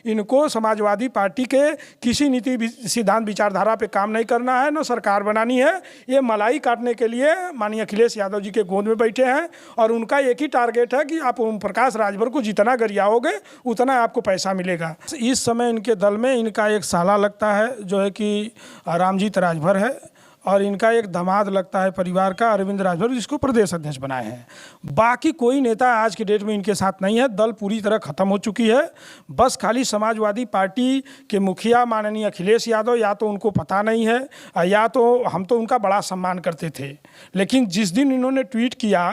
इनको समाजवादी पार्टी के किसी नीति सिद्धांत विचारधारा पे काम नहीं करना है, न सरकार बनानी है। ये मलाई काटने के लिए माननीय अखिलेश यादव जी के गोद में बैठे हैं और उनका एक ही टारगेट है कि आप ओम प्रकाश राजभर को जितना गरियाओगे उतना आपको पैसा मिलेगा। इस समय इनके दल में इनका एक साला लगता है जो है कि रामजीत राजभर है, और इनका एक दामाद लगता है परिवार का अरविंद राजभर, जिसको प्रदेश अध्यक्ष बनाए हैं। बाकी कोई नेता आज के डेट में इनके साथ नहीं है। दल पूरी तरह खत्म हो चुकी है। बस खाली समाजवादी पार्टी के मुखिया माननीय अखिलेश यादव, या तो उनको पता नहीं है या तो हम तो उनका बड़ा सम्मान करते थे, लेकिन जिस दिन इन्होंने ट्वीट किया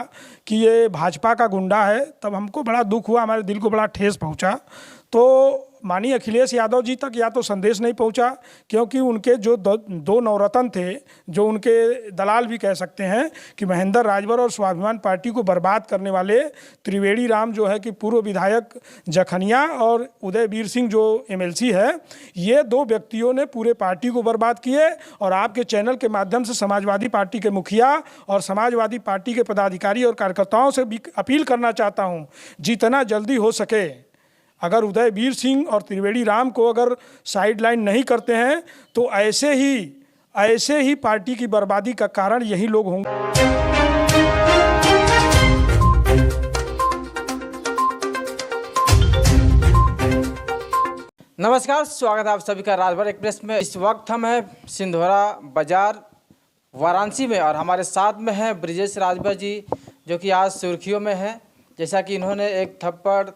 कि ये भाजपा का गुंडा है, तब हमको बड़ा दुख हुआ, हमारे दिल को बड़ा ठेस पहुँचा। तो माननीय अखिलेश यादव जी तक या तो संदेश नहीं पहुंचा, क्योंकि उनके जो दो नवरत्न थे, जो उनके दलाल भी कह सकते हैं कि महेंद्र राजभर और स्वाभिमान पार्टी को बर्बाद करने वाले त्रिवेणी राम जो है कि पूर्व विधायक जखनिया और उदयवीर सिंह जो एमएलसी है, ये दो व्यक्तियों ने पूरे पार्टी को बर्बाद किए। और आपके चैनल के माध्यम से समाजवादी पार्टी के मुखिया और समाजवादी पार्टी के पदाधिकारी और कार्यकर्ताओं से भी अपील करना चाहता हूँ, जितना जल्दी हो सके अगर उदयवीर सिंह और त्रिवेणी राम को अगर साइडलाइन नहीं करते हैं तो ऐसे ही पार्टी की बर्बादी का कारण यही लोग होंगे। नमस्कार, स्वागत है आप सभी का राजभर एक्सप्रेस में। इस वक्त हम हैं सिंधोरा बाजार वाराणसी में और हमारे साथ में है ब्रिजेश राजभर जी, जो कि आज सुर्खियों में है। जैसा कि इन्होंने एक थप्पड़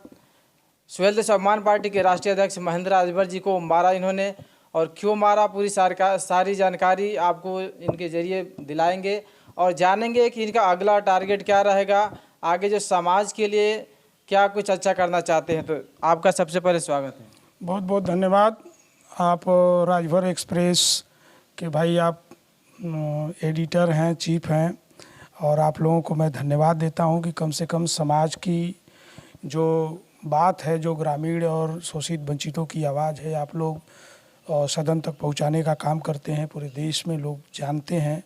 सुहेलदेव स्वाभिमान पार्टी के राष्ट्रीय अध्यक्ष महेंद्र राजभर जी को मारा इन्होंने, और क्यों मारा पूरी सारी जानकारी आपको इनके जरिए दिलाएंगे और जानेंगे कि इनका अगला टारगेट क्या रहेगा, आगे जो समाज के लिए क्या कुछ अच्छा करना चाहते हैं। तो आपका सबसे पहले स्वागत है। बहुत बहुत धन्यवाद। आप राजभर एक्सप्रेस के भाई, आप एडिटर हैं, चीफ हैं, और आप लोगों को मैं धन्यवाद देता हूं कि कम से कम समाज की जो बात है, जो ग्रामीण और शोषित वंचितों की आवाज़ है, आप लोग सदन तक पहुंचाने का काम करते हैं, पूरे देश में लोग जानते हैं।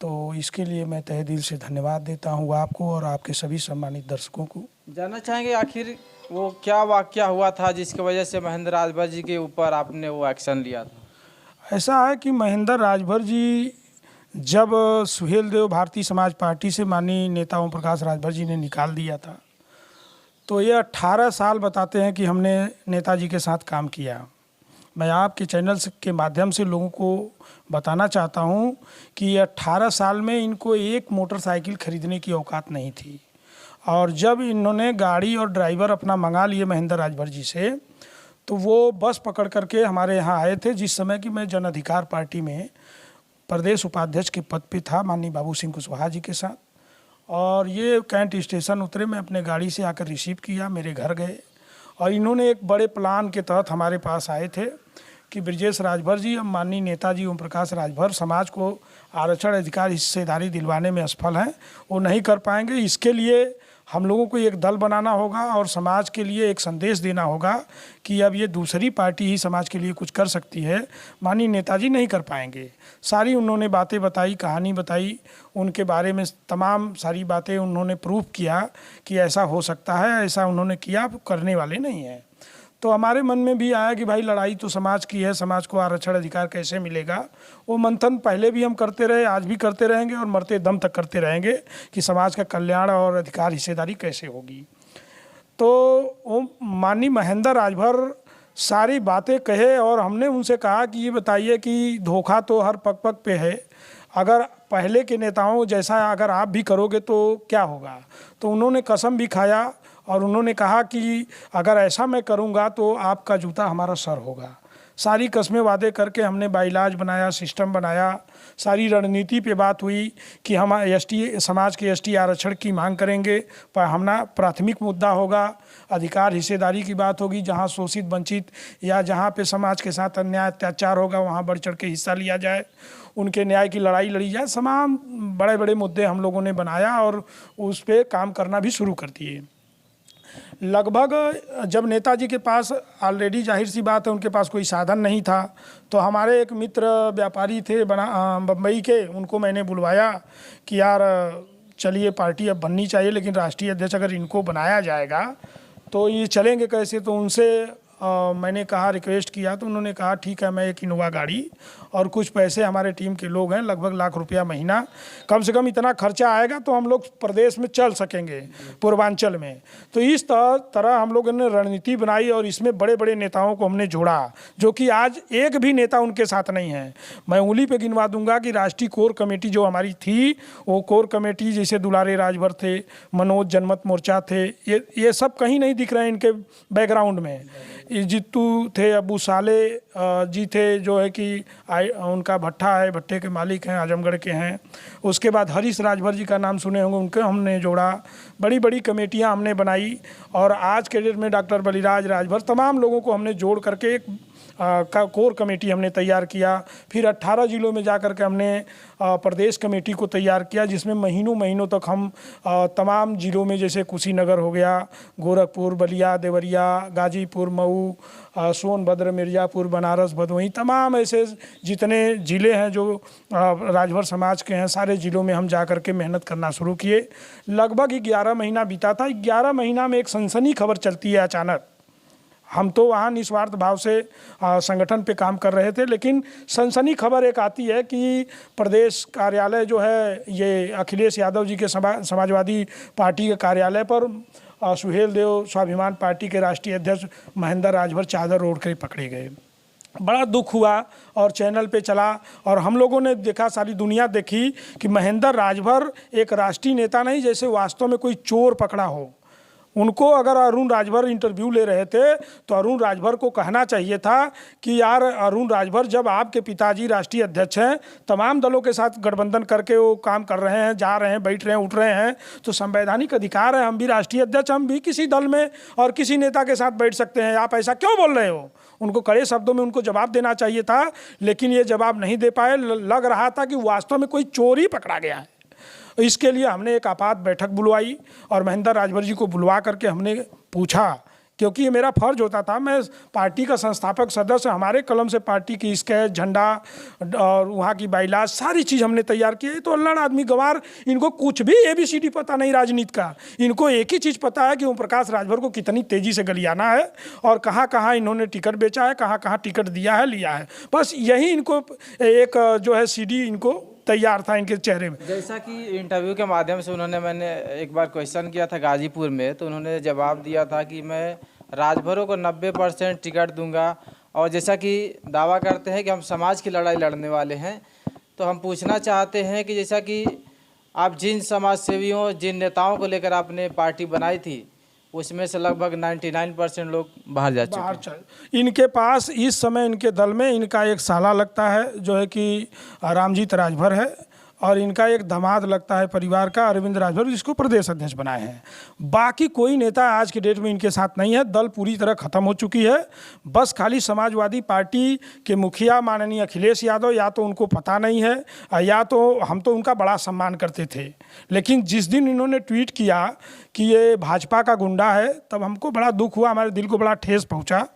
तो इसके लिए मैं तहे दिल से धन्यवाद देता हूं आपको और आपके सभी सम्मानित दर्शकों को। जानना चाहेंगे आखिर वो क्या वाकया हुआ था जिसकी वजह से महेंद्र राजभर जी के ऊपर आपने वो एक्शन लिया था? ऐसा है कि महेंद्र राजभर जी जब सुहेलदेव भारतीय समाज पार्टी से माननीय नेता ओम प्रकाश राजभर जी ने निकाल दिया था, तो ये 18 साल बताते हैं कि हमने नेताजी के साथ काम किया। मैं आपके चैनल के माध्यम से लोगों को बताना चाहता हूं कि ये 18 साल में इनको एक मोटरसाइकिल खरीदने की औकात नहीं थी। और जब इन्होंने गाड़ी और ड्राइवर अपना मंगा लिए महेंद्र राजभर जी से, तो वो बस पकड़ करके हमारे यहाँ आए थे, जिस समय कि मैं जन अधिकार पार्टी में प्रदेश उपाध्यक्ष के पद पे था माननीय बाबू सिंह कुशवाहा जी के साथ। और ये कैंट स्टेशन उतरे, मैं अपने गाड़ी से आकर रिसीव किया, मेरे घर गए और इन्होंने एक बड़े प्लान के तहत हमारे पास आए थे कि ब्रिजेश राजभर जी, हम माननीय नेताजी ओम प्रकाश राजभर समाज को आरक्षण अधिकार हिस्सेदारी दिलवाने में असफल हैं, वो नहीं कर पाएंगे। इसके लिए हम लोगों को एक दल बनाना होगा और समाज के लिए एक संदेश देना होगा कि अब ये दूसरी पार्टी ही समाज के लिए कुछ कर सकती है, माननीय नेताजी नहीं कर पाएंगे। सारी उन्होंने बातें बताई, कहानी बताई, उनके बारे में तमाम सारी बातें उन्होंने प्रूफ किया कि ऐसा हो सकता है, ऐसा उन्होंने किया, करने वाले नहीं हैं। तो हमारे मन में भी आया कि भाई लड़ाई तो समाज की है, समाज को आरक्षण अधिकार कैसे मिलेगा। वो मंथन पहले भी हम करते रहे, आज भी करते रहेंगे और मरते दम तक करते रहेंगे कि समाज का कल्याण और अधिकार हिस्सेदारी कैसे होगी। तो वो माननीय महेंद्र राजभर सारी बातें कहे और हमने उनसे कहा कि ये बताइए कि धोखा तो हर पग पग पे है, अगर पहले के नेताओं जैसा अगर आप भी करोगे तो क्या होगा। तो उन्होंने कसम भी खाया और उन्होंने कहा कि अगर ऐसा मैं करूंगा तो आपका जूता हमारा सर होगा। सारी कस्में वादे करके हमने बाइलाज बनाया, सिस्टम बनाया, सारी रणनीति पे बात हुई कि हम समाज के एसटी आरक्षण की मांग करेंगे, पर हमारा प्राथमिक मुद्दा होगा अधिकार हिस्सेदारी की बात होगी। जहां शोषित वंचित या जहां पे समाज के साथ अन्याय अत्याचार होगा वहां बढ़ चढ़ के हिस्सा लिया जाए, उनके न्याय की लड़ाई लड़ी जाए। तमाम बड़े बड़े मुद्दे हम लोगों ने बनाया और उस पर काम करना भी शुरू कर दिए। लगभग जब नेताजी के पास ऑलरेडी जाहिर सी बात है उनके पास कोई साधन नहीं था, तो हमारे एक मित्र व्यापारी थे बम्बई के, उनको मैंने बुलवाया कि यार चलिए पार्टी अब बननी चाहिए, लेकिन राष्ट्रीय अध्यक्ष अगर इनको बनाया जाएगा तो ये चलेंगे कैसे। तो उनसे मैंने कहा, रिक्वेस्ट किया, तो उन्होंने कहा ठीक है, मैं एक इनोवा गाड़ी और कुछ पैसे, हमारे टीम के लोग हैं, लगभग ₹1,00,000 महीना, कम से कम इतना खर्चा आएगा तो हम लोग प्रदेश में चल सकेंगे, पूर्वांचल में। तो इस तरह हम लोगों ने रणनीति बनाई और इसमें बड़े बड़े नेताओं को हमने जोड़ा, जो कि आज एक भी नेता उनके साथ नहीं है। मैं उंगली पे गिनवा दूंगा कि राष्ट्रीय कोर कमेटी जो हमारी थी, वो कोर कमेटी जैसे दुलारे राजभर थे, मनोज जनमत मोर्चा थे, ये सब कहीं नहीं दिख रहे हैं इनके बैकग्राउंड में। जित्तू थे, अबू साले जी थे, जो है कि उनका भट्ठा है, भट्टे के मालिक हैं, आजमगढ़ के हैं। उसके बाद हरीश राजभर जी का नाम सुने होंगे, उनके हमने जोड़ा। बड़ी बड़ी कमेटियां हमने बनाई और आज के डेट में डॉक्टर बलिराज राजभर, तमाम लोगों को हमने जोड़ करके एक कोर कमेटी हमने तैयार किया। फिर 18 जिलों में जा कर के हमने प्रदेश कमेटी को तैयार किया, जिसमें महीनों महीनों तक हम तमाम जिलों में, जैसे कुशीनगर हो गया, गोरखपुर, बलिया, देवरिया, गाजीपुर, मऊ, सोनभद्र, मिर्ज़ापुर, बनारस, भदोही, तमाम ऐसे जितने ज़िले हैं जो राजभर समाज के हैं, सारे ज़िलों में हम जा कर के मेहनत करना शुरू किए। लगभग 11 महीना बीता था। 11 महीना में एक सनसनी खबर चलती है अचानक। हम तो वहाँ निस्वार्थ भाव से संगठन पे काम कर रहे थे, लेकिन सनसनी खबर एक आती है कि प्रदेश कार्यालय जो है, ये अखिलेश यादव जी के समाजवादी पार्टी के कार्यालय पर सुहेल देव स्वाभिमान पार्टी के राष्ट्रीय अध्यक्ष महेंद्र राजभर चादर ओढ़ कर पकड़े गए। बड़ा दुख हुआ और चैनल पे चला और हम लोगों ने देखा, सारी दुनिया देखी कि महेंद्र राजभर एक राष्ट्रीय नेता नहीं, जैसे वास्तव में कोई चोर पकड़ा हो। उनको अगर अरुण राजभर इंटरव्यू ले रहे थे तो अरुण राजभर को कहना चाहिए था कि यार अरुण राजभर, जब आपके पिताजी राष्ट्रीय अध्यक्ष हैं, तमाम दलों के साथ गठबंधन करके वो काम कर रहे हैं, जा रहे हैं, बैठ रहे हैं, उठ रहे हैं, तो संवैधानिक अधिकार है, हम भी राष्ट्रीय अध्यक्ष, हम भी किसी दल में और किसी नेता के साथ बैठ सकते हैं, आप ऐसा क्यों बोल रहे हो। उनको कड़े शब्दों में उनको जवाब देना चाहिए था, लेकिन ये जवाब नहीं दे पाए। लग रहा था कि वास्तव में कोई चोर ही पकड़ा गया है। इसके लिए हमने एक आपात बैठक बुलवाई और महेंद्र राजभर जी को बुलवा करके हमने पूछा, क्योंकि ये मेरा फर्ज होता था, मैं पार्टी का संस्थापक सदस्य, हमारे कलम से पार्टी की स्केच, झंडा और वहाँ की बाइलाज, सारी चीज़ हमने तैयार की है। तो अल्लाह आदमी गंवार, इनको कुछ भी ABCD पता नहीं राजनीति का। इनको एक ही चीज़ पता है कि ओम प्रकाश राजभर को कितनी तेज़ी से गलियाना है और कहाँ कहाँ इन्होंने टिकट बेचा है, कहाँ कहाँ टिकट दिया है, लिया है। बस यही इनको एक जो है CD इनको तैयार था इनके चेहरे में। जैसा कि इंटरव्यू के माध्यम से मैंने एक बार क्वेश्चन किया था गाजीपुर में, तो उन्होंने जवाब दिया था कि मैं राजभरों को 90% टिकट दूंगा, और जैसा कि दावा करते हैं कि हम समाज की लड़ाई लड़ने वाले हैं। तो हम पूछना चाहते हैं कि जैसा कि आप जिन समाज सेवियों, जिन नेताओं को लेकर आपने पार्टी बनाई थी, उसमें से लगभग 99% लोग बाहर जा चुके हैं। इनके पास इस समय इनके दल में इनका एक साला लगता है जो है कि रामजीत राजभर है, और इनका एक दामाद लगता है परिवार का, अरविंद राजभर, जिसको प्रदेश अध्यक्ष बनाए हैं। बाकी कोई नेता आज के डेट में इनके साथ नहीं है। दल पूरी तरह खत्म हो चुकी है। बस खाली समाजवादी पार्टी के मुखिया माननीय अखिलेश यादव, या तो उनको पता नहीं है या तो हम तो उनका बड़ा सम्मान करते थे, लेकिन जिस दिन इन्होंने ट्वीट किया कि ये भाजपा का गुंडा है, तब हमको बड़ा दुख हुआ, हमारे दिल को बड़ा ठेस पहुँचा।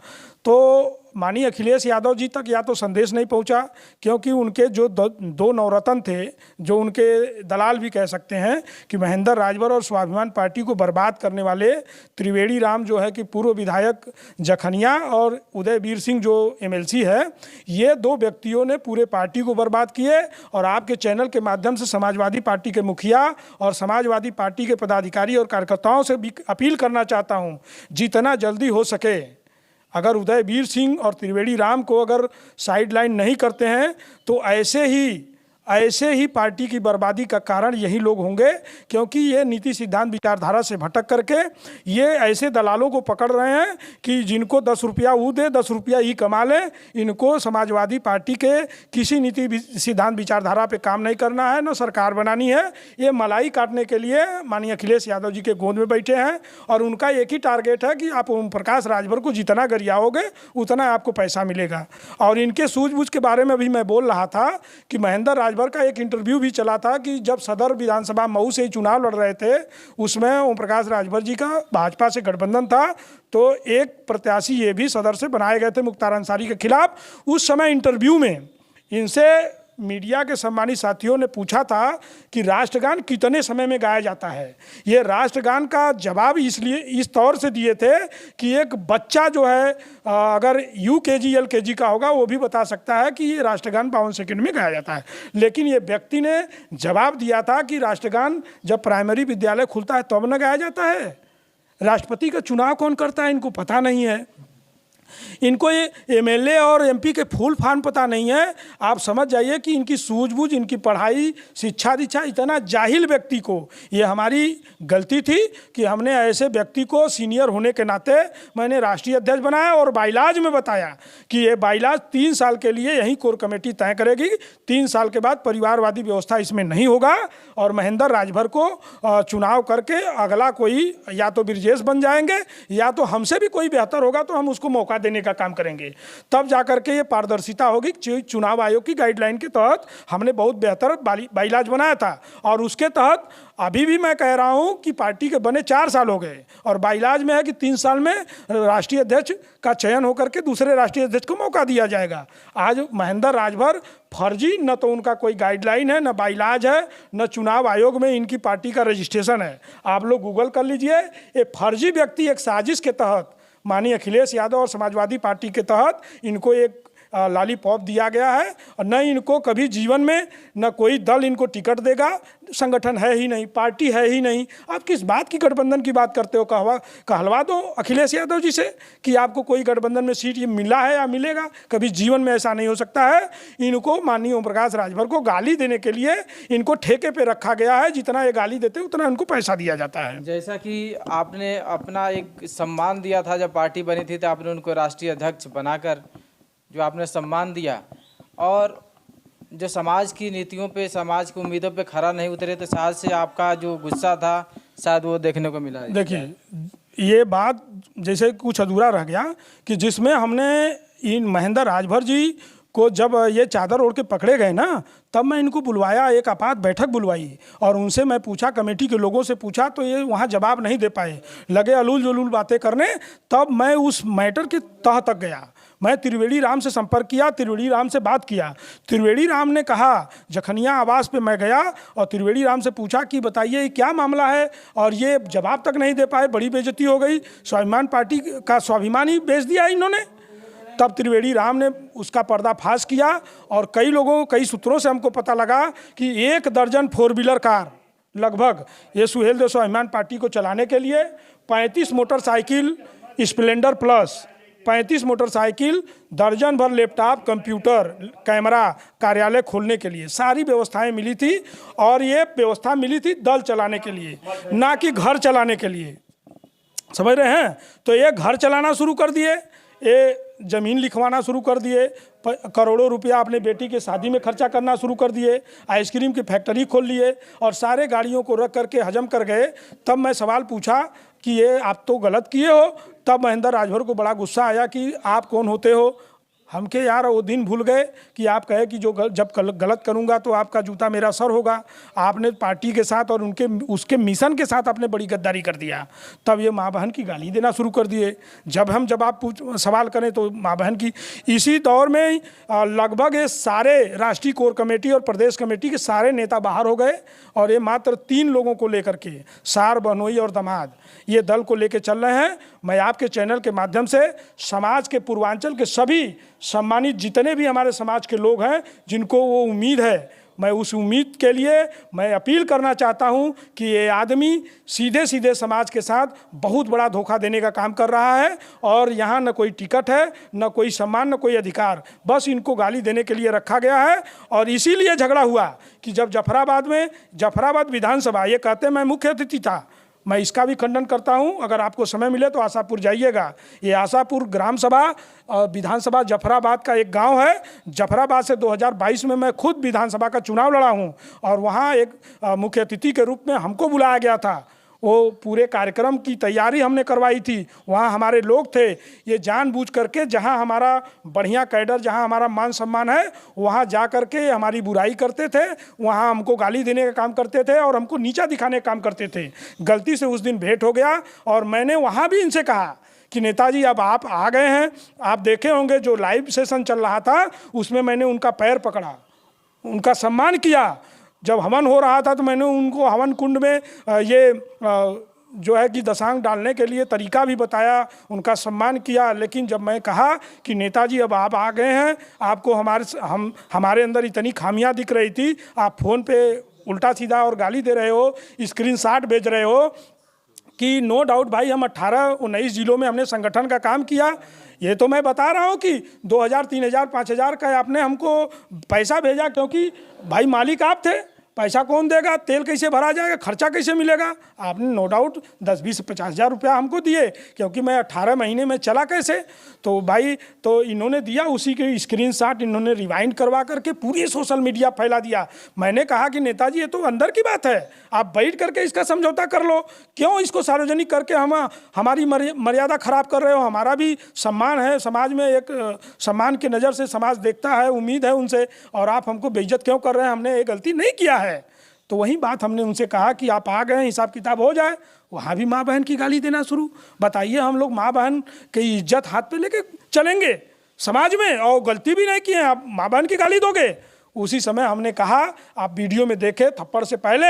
तो माननीय अखिलेश यादव जी तक या तो संदेश नहीं पहुंचा, क्योंकि उनके जो दो नवरत्न थे, जो उनके दलाल भी कह सकते हैं, कि महेंद्र राजभर और स्वाभिमान पार्टी को बर्बाद करने वाले त्रिवेणी राम जो है कि पूर्व विधायक जखनिया, और उदयवीर सिंह जो MLC है, ये 2 व्यक्तियों ने पूरे पार्टी को बर्बाद किए। और आपके चैनल के माध्यम से समाजवादी पार्टी के मुखिया और समाजवादी पार्टी के पदाधिकारी और कार्यकर्ताओं से भी अपील करना चाहता हूँ, जितना जल्दी हो सके अगर उदयवीर सिंह और त्रिवेणी राम को अगर साइडलाइन नहीं करते हैं, तो ऐसे ही पार्टी की बर्बादी का कारण यही लोग होंगे, क्योंकि ये नीति सिद्धांत विचारधारा से भटक करके ये ऐसे दलालों को पकड़ रहे हैं कि जिनको 10 रुपया वो दे, 10 रुपया ही कमा ले। इनको समाजवादी पार्टी के किसी नीति सिद्धांत विचारधारा पे काम नहीं करना है, न सरकार बनानी है। ये मलाई काटने के लिए माननीय अखिलेश यादव जी के गोद में बैठे हैं, और उनका एक ही टारगेट है कि आप ओम प्रकाश राजभर को जितना गरियाओगे उतना आपको पैसा मिलेगा। और इनके सूझबूझ के बारे में भी मैं बोल रहा था कि महेंद्र राजभर का एक इंटरव्यू भी चला था कि जब सदर विधानसभा मऊ से चुनाव लड़ रहे थे, उसमें ओम प्रकाश राजभर जी का भाजपा से गठबंधन था, तो एक प्रत्याशी ये भी सदर से बनाए गए थे मुख्तार अंसारी के खिलाफ। उस समय इंटरव्यू में इनसे मीडिया के सम्मानित साथियों ने पूछा था कि राष्ट्रगान कितने समय में गाया जाता है। ये राष्ट्रगान का जवाब इसलिए इस तौर से दिए थे कि एक बच्चा जो है अगर UKG LKG का होगा वो भी बता सकता है कि ये राष्ट्रगान 52 सेकंड में गाया जाता है। लेकिन ये व्यक्ति ने जवाब दिया था कि राष्ट्रगान जब प्राइमरी विद्यालय खुलता है तब न गाया जाता है। राष्ट्रपति का चुनाव कौन करता है इनको पता नहीं है। इनको ये MLA और MP के फूल फान पता नहीं है। आप समझ जाइए कि इनकी सूझबूझ, इनकी पढ़ाई, शिक्षा दीक्षा, इतना जाहिल व्यक्ति को, ये हमारी गलती थी कि हमने ऐसे व्यक्ति को सीनियर होने के नाते मैंने राष्ट्रीय अध्यक्ष बनाया और बाइलाज में बताया कि ये बाइलाज 3 साल के लिए यही कोर कमेटी तय करेगी। 3 साल के बाद परिवारवादी व्यवस्था इसमें नहीं होगा और महेंद्र राजभर को चुनाव करके अगला कोई या तो ब्रिजेश बन जाएंगे या तो हमसे भी कोई बेहतर होगा तो हम उसको मौका देने का काम करेंगे। तब जाकर के ये पारदर्शिता होगी। चुनाव आयोग की गाइडलाइन के तहत हमने बहुत बेहतर बाइलाज बनाया था और उसके तहत अभी भी मैं कह रहा हूं कि पार्टी के बने 4 साल हो गए और बाइलाज में है कि 3 साल में राष्ट्रीय अध्यक्ष का चयन होकर के दूसरे राष्ट्रीय अध्यक्ष को मौका दिया जाएगा। आज महेंद्र राजभर फर्जी, न तो उनका कोई गाइडलाइन है, न बाइलाज है, न चुनाव आयोग में इनकी पार्टी का रजिस्ट्रेशन है। आप लोग गूगल कर लीजिए। ये फर्जी व्यक्ति एक साजिश के तहत माननीय अखिलेश यादव और समाजवादी पार्टी के तहत इनको एक लॉलीपॉप दिया गया है और न इनको कभी जीवन में न कोई दल इनको टिकट देगा। संगठन है ही नहीं, पार्टी है ही नहीं। आप किस बात की गठबंधन की बात करते हो? कहलवा दो अखिलेश यादव जी से कि आपको कोई गठबंधन में सीट ये मिला है या मिलेगा। कभी जीवन में ऐसा नहीं हो सकता है। इनको माननीय ओम प्रकाश राजभर को गाली देने के लिए इनको ठेके पे रखा गया है। जितना ये गाली देते हैं उतना इनको पैसा दिया जाता है। जैसा कि आपने अपना एक सम्मान दिया था, जब पार्टी बनी थी तो आपने उनको राष्ट्रीय अध्यक्ष बनाकर जो आपने सम्मान दिया और जो समाज की नीतियों पे, समाज की उम्मीदों पे खरा नहीं उतरे तो शायद से आपका जो गुस्सा था शायद वो देखने को मिला। देखिए, ये बात जैसे कुछ अधूरा रह गया कि जिसमें हमने इन महेंद्र राजभर जी को जब ये चादर ओढ़ के पकड़े गए ना, तब मैं इनको बुलवाया, एक आपात बैठक बुलवाई और उनसे मैं पूछा, कमेटी के लोगों से पूछा तो ये वहाँ जवाब नहीं दे पाए, लगे अलूल जुलूल बातें करने। तब मैं उस मैटर के तह तक गया। मैं त्रिवेणी राम से संपर्क किया, त्रिवेणी राम से बात किया। त्रिवेणी राम ने कहा, जखनिया आवास पे मैं गया और त्रिवेणी राम से पूछा कि बताइए ये क्या मामला है, और ये जवाब तक नहीं दे पाए। बड़ी बेइज्जती हो गई। स्वाभिमान पार्टी का स्वाभिमान ही बेच दिया इन्होंने। तब त्रिवेणी राम ने उसका पर्दाफाश किया और कई सूत्रों से हमको पता लगा कि 1 दर्जन 4 व्हीलर कार लगभग ये सुहेल देव स्वाभिमान पार्टी को चलाने के लिए 35 मोटरसाइकिल स्प्लेंडर प्लस, 35 मोटरसाइकिल, दर्जन भर लैपटॉप, कंप्यूटर, कैमरा, कार्यालय खोलने के लिए सारी व्यवस्थाएं मिली थी। और ये व्यवस्था मिली थी दल चलाने के लिए, ना कि घर चलाने के लिए। समझ रहे हैं? तो ये घर चलाना शुरू कर दिए, ये ज़मीन लिखवाना शुरू कर दिए, करोड़ों रुपया अपने बेटी के शादी में खर्चा करना शुरू कर दिए, आइसक्रीम की फैक्ट्री खोल लिए और सारे गाड़ियों को रख करके हजम कर गए। तब मैं सवाल पूछा कि ये आप तो गलत किए हो। तब महेंद्र राजभर को बड़ा गुस्सा आया कि आप कौन होते हो? हम के यार वो दिन भूल गए कि आप कहे कि जब गलत करूंगा तो आपका जूता मेरा सर होगा। आपने पार्टी के साथ और उसके मिशन के साथ आपने बड़ी गद्दारी कर दिया। तब ये माँ बहन की गाली देना शुरू कर दिए। जब आप सवाल करें तो माँ बहन की। इसी दौर में लगभग ये सारे राष्ट्रीय कोर कमेटी और प्रदेश कमेटी के सारे नेता बाहर हो गए और ये मात्र 3 लोगों को लेकर के, सार, बहनोई और दामाद, ये दल को लेकर चल रहे हैं। मैं आपके चैनल के माध्यम से समाज के, पूर्वांचल के सभी सम्मानित जितने भी हमारे समाज के लोग हैं जिनको वो उम्मीद है, मैं उस उम्मीद के लिए मैं अपील करना चाहता हूं कि ये आदमी सीधे सीधे समाज के साथ बहुत बड़ा धोखा देने का काम कर रहा है और यहाँ न कोई टिकट है, न कोई सम्मान, न कोई अधिकार, बस इनको गाली देने के लिए रखा गया है। और इसीलिए झगड़ा हुआ कि जब जफराबाद विधानसभा, ये कहते हैं मैं मुख्य अतिथि था, मैं इसका भी खंडन करता हूं। अगर आपको समय मिले तो आशापुर जाइएगा। ये आशापुर ग्राम सभा विधानसभा जफराबाद का एक गांव है। जफराबाद से 2022 में मैं खुद विधानसभा का चुनाव लड़ा हूं और वहां एक मुख्य अतिथि के रूप में हमको बुलाया गया था। वो पूरे कार्यक्रम की तैयारी हमने करवाई थी, वहाँ हमारे लोग थे। ये जानबूझ करके जहाँ हमारा बढ़िया कैडर, जहाँ हमारा मान सम्मान है, वहाँ जा करके हमारी बुराई करते थे, वहाँ हमको गाली देने का काम करते थे और हमको नीचा दिखाने का काम करते थे। गलती से उस दिन भेंट हो गया और मैंने वहाँ भी इनसे कहा कि नेताजी अब आप आ गए हैं। आप देखे होंगे जो लाइव सेशन चल रहा था उसमें मैंने उनका पैर पकड़ा, उनका सम्मान किया। जब हवन हो रहा था तो मैंने उनको हवन कुंड में जो है कि दशांग डालने के लिए तरीका भी बताया, उनका सम्मान किया। लेकिन जब मैं कहा कि नेताजी अब आप आ गए हैं, आपको हमारे अंदर इतनी खामियां दिख रही थी, आप फ़ोन पे उल्टा सीधा और गाली दे रहे हो, स्क्रीनशॉट भेज रहे हो, कि नो डाउट भाई हम 18-19 जिलों में हमने संगठन का काम किया। ये तो मैं बता रहा हूँ कि 2000, 3000, 5000 का आपने हमको पैसा भेजा, क्योंकि भाई मालिक आप थे, पैसा कौन देगा, तेल कैसे भरा जाएगा, खर्चा कैसे मिलेगा। आपने नो डाउट 10, 20, 50 हज़ार रुपया हमको दिए, क्योंकि मैं 18 महीने में चला कैसे। तो भाई तो इन्होंने दिया, उसी के स्क्रीनशॉट इन्होंने रिवाइंड करवा करके पूरी सोशल मीडिया फैला दिया। मैंने कहा कि नेताजी ये तो अंदर की बात है, आप बैठ करके इसका समझौता कर लो, क्यों इसको सार्वजनिक करके हमारी मर्यादा खराब कर रहे हो। हमारा भी सम्मान है, समाज में एक सम्मान की नज़र से समाज देखता है, उम्मीद है उनसे, और आप हमको बेइज्जत क्यों कर रहे हैं, हमने ये गलती नहीं किया है। तो वही बात हमने उनसे कहा कि आप आ गए, हिसाब किताब हो जाए। वहाँ भी माँ बहन की गाली देना शुरू। बताइए, हम लोग माँ बहन की इज्जत हाथ पे लेके चलेंगे समाज में, और गलती भी नहीं की है, आप माँ बहन की गाली दोगे। उसी समय हमने कहा, आप वीडियो में देखे, थप्पड़ से पहले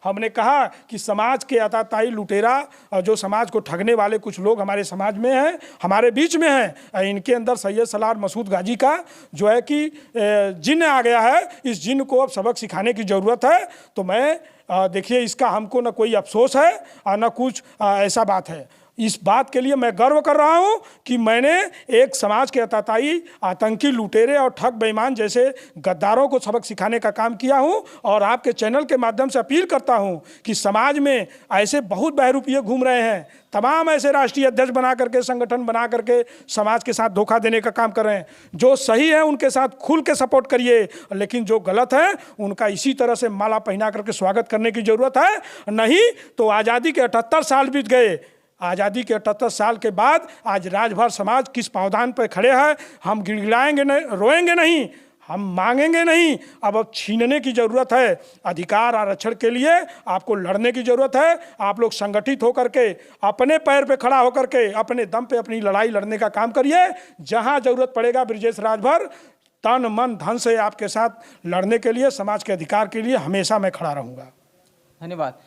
हमने कहा कि समाज के आताताई लुटेरा और जो समाज को ठगने वाले कुछ लोग हमारे समाज में हैं, हमारे बीच में हैं, इनके अंदर सैयद सलार मसूद गाजी का जो है कि जिन्न आ गया है, इस जिन्न को अब सबक सिखाने की ज़रूरत है। तो मैं देखिए, इसका हमको न कोई अफसोस है और न कुछ ऐसा बात है। इस बात के लिए मैं गर्व कर रहा हूं कि मैंने एक समाज के आतताई, आतंकी, लुटेरे और ठग बेईमान जैसे गद्दारों को सबक सिखाने का काम किया हूं। और आपके चैनल के माध्यम से अपील करता हूं कि समाज में ऐसे बहुत बहरूपिये घूम रहे हैं, तमाम ऐसे राष्ट्रीय अध्यक्ष बना करके, संगठन बना करके समाज के साथ धोखा देने का काम कर रहे हैं। जो सही है उनके साथ खुल के सपोर्ट करिए, लेकिन जो गलत है उनका इसी तरह से माला पहना करके स्वागत करने की ज़रूरत है। नहीं तो आज़ादी के 78 साल बीत गए, आज़ादी के 78 साल के बाद आज राजभर समाज किस पावदान पर खड़े हैं। हम गिड़गिड़ाएंगे नहीं, रोएंगे नहीं, हम मांगेंगे नहीं। अब छीनने की ज़रूरत है। अधिकार आरक्षण के लिए आपको लड़ने की ज़रूरत है। आप लोग संगठित होकर के, अपने पैर पे खड़ा होकर के, अपने दम पे अपनी लड़ाई लड़ने का काम करिए। जहाँ ज़रूरत पड़ेगा ब्रिजेश राजभर तन मन धन से आपके साथ लड़ने के लिए, समाज के अधिकार के लिए हमेशा मैं खड़ा रहूँगा। धन्यवाद।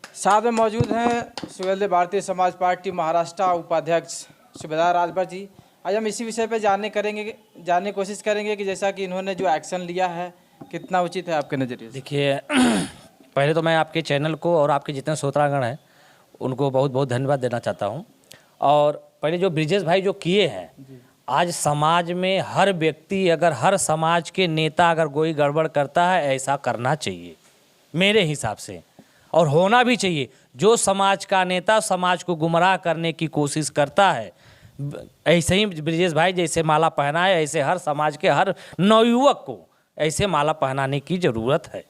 साथ में मौजूद हैं सुहेलदेव भारतीय समाज पार्टी महाराष्ट्र उपाध्यक्ष सूबेदार राजभर जी। आज हम इसी विषय पे जानने की कोशिश करेंगे कि जैसा कि इन्होंने जो एक्शन लिया है कितना उचित है आपके नज़रिए से। देखिए, पहले तो मैं आपके चैनल को और आपके जितने श्रोतागण हैं उनको बहुत बहुत धन्यवाद देना चाहता हूं। और पहले जो ब्रिजेश भाई जो किए हैं, आज समाज में हर व्यक्ति, अगर हर समाज के नेता अगर कोई गड़बड़ करता है, ऐसा करना चाहिए मेरे हिसाब से, और होना भी चाहिए। जो समाज का नेता समाज को गुमराह करने की कोशिश करता है, ऐसे ही ब्रिजेश भाई जैसे माला पहनाए, ऐसे हर समाज के हर नवयुवक को ऐसे माला पहनाने की ज़रूरत है।